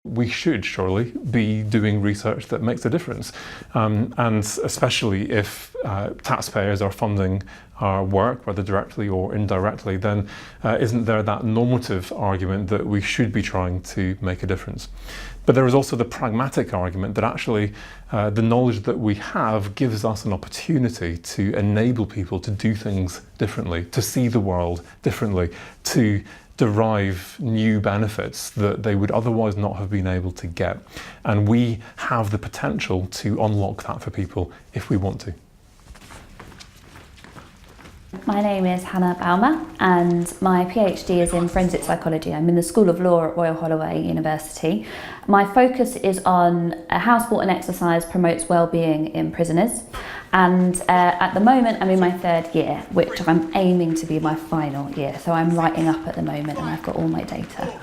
We should surely be doing research that makes a difference, and especially if taxpayers are funding our work, whether directly or indirectly, then isn't there that normative argument that we should be trying to make a difference? But there is also the pragmatic argument that actually the knowledge that we have gives us an opportunity to enable people to do things differently, to see the world differently, to derive new benefits that they would otherwise not have been able to get. And we have the potential to unlock that for people if we want to. My name is Hannah Baumer and my PhD is in forensic psychology. I'm in the School of Law at Royal Holloway University. My focus is on how sport and exercise promotes well-being in prisoners. And at the moment I'm in my third year, which I'm aiming to be my final year. So I'm writing up at the moment and I've got all my data.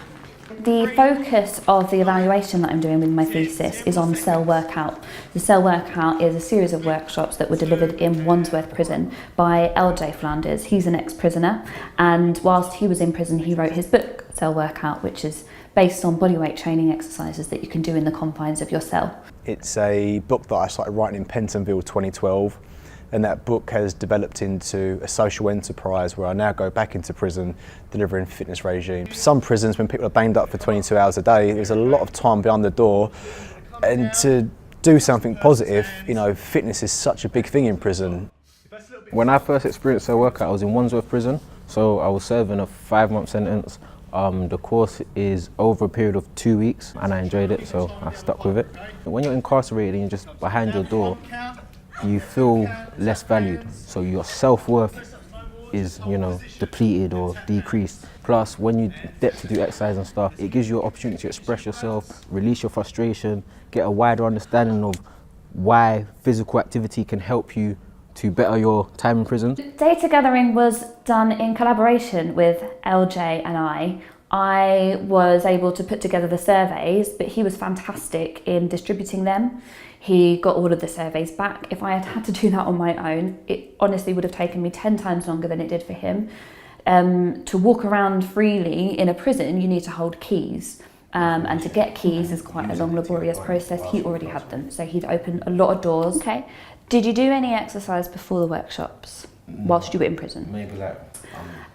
The focus of the evaluation that I'm doing with my thesis is on Cell Workout. The Cell Workout is a series of workshops that were delivered in Wandsworth Prison by LJ Flanders. He's an ex-prisoner, and whilst he was in prison he wrote his book Cell Workout, which is based on bodyweight training exercises that you can do in the confines of your cell. It's a book that I started writing in Pentonville 2012. And that book has developed into a social enterprise where I now go back into prison delivering fitness regimes. Some prisons, when people are banged up for 22 hours a day, there's a lot of time behind the door, and to do something positive, you know, fitness is such a big thing in prison. When I first experienced Cell Workout, I was in Wandsworth Prison, so I was serving a 5-month sentence. The course is over a period of 2 weeks and I enjoyed it, so I stuck with it. When you're incarcerated and you're just behind your door, you feel less valued, so your self-worth is, you know, depleted or decreased. Plus, when you get to do exercise and stuff, it gives you an opportunity to express yourself, release your frustration, get a wider understanding of why physical activity can help you to better your time in prison. Data gathering was done in collaboration with LJ and I was able to put together the surveys, but he was fantastic in distributing them. He got all of the surveys back. If I had had to do that on my own, it honestly would have taken me 10 times longer than it did for him. To walk around freely in a prison, you need to hold keys. And to get keys is quite a long, laborious process. He already had them, so he'd opened a lot of doors. Okay. Did you do any exercise before the workshops whilst you were in prison? Maybe like...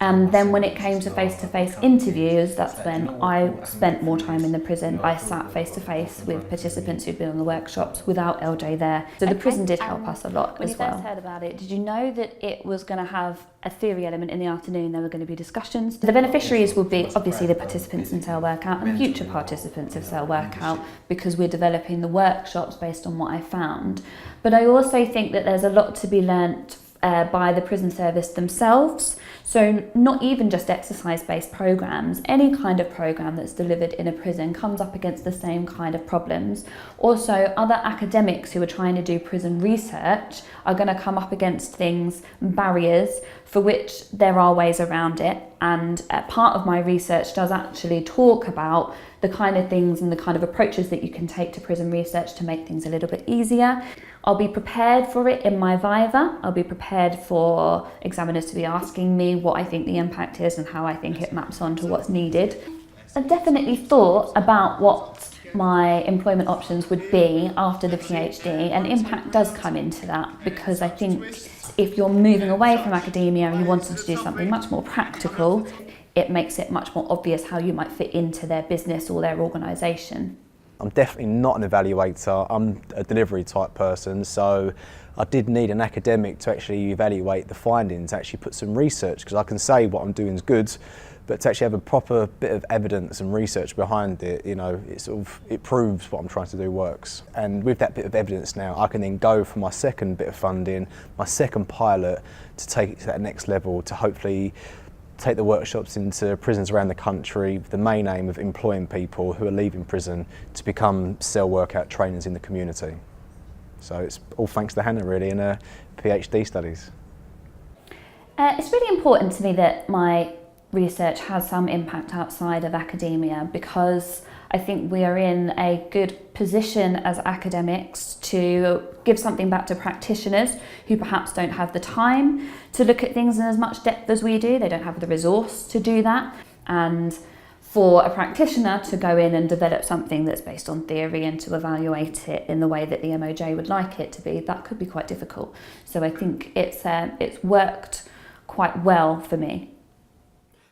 And then when it came to face-to-face interviews, that's when I spent more time in the prison. I sat face-to-face with participants who'd been on the workshops without LJ there. So the prison did help us a lot as well. When you first heard about it, did you know that it was going to have a theory element in the afternoon? There were going to be discussions. The beneficiaries will be obviously the participants in Cell Workout and future participants of Cell Workout, because we're developing the workshops based on what I found. But I also think that there's a lot to be learnt by the prison service themselves. So not even just exercise-based programs, any kind of program that's delivered in a prison comes up against the same kind of problems. Also, other academics who are trying to do prison research are going to come up against things, barriers, for which there are ways around it. And part of my research does actually talk about the kind of things and the kind of approaches that you can take to prison research to make things a little bit easier. I'll be prepared for it in my Viva. I'll be prepared for examiners to be asking me what I think the impact is and how I think it maps onto what's needed. I've definitely thought about what my employment options would be after the PhD, and impact does come into that, because I think if you're moving away from academia and you wanted to do something much more practical, it makes it much more obvious how you might fit into their business or their organisation. I'm definitely not an evaluator, I'm a delivery type person, so I did need an academic to actually evaluate the findings, actually put some research, because I can say what I'm doing is good, but to actually have a proper bit of evidence and research behind it, you know, it proves what I'm trying to do works. And with that bit of evidence now, I can then go for my second bit of funding, my second pilot, to take it to that next level, to hopefully take the workshops into prisons around the country with the main aim of employing people who are leaving prison to become Cell Workout trainers in the community. So it's all thanks to Hannah really and her PhD studies. It's really important to me that my research has some impact outside of academia, because I think we are in a good position as academics to give something back to practitioners who perhaps don't have the time to look at things in as much depth as we do. They don't have the resource to do that. And For a practitioner to go in and develop something that's based on theory and to evaluate it in the way that the MOJ would like it to be, that could be quite difficult. So I think it's worked quite well for me.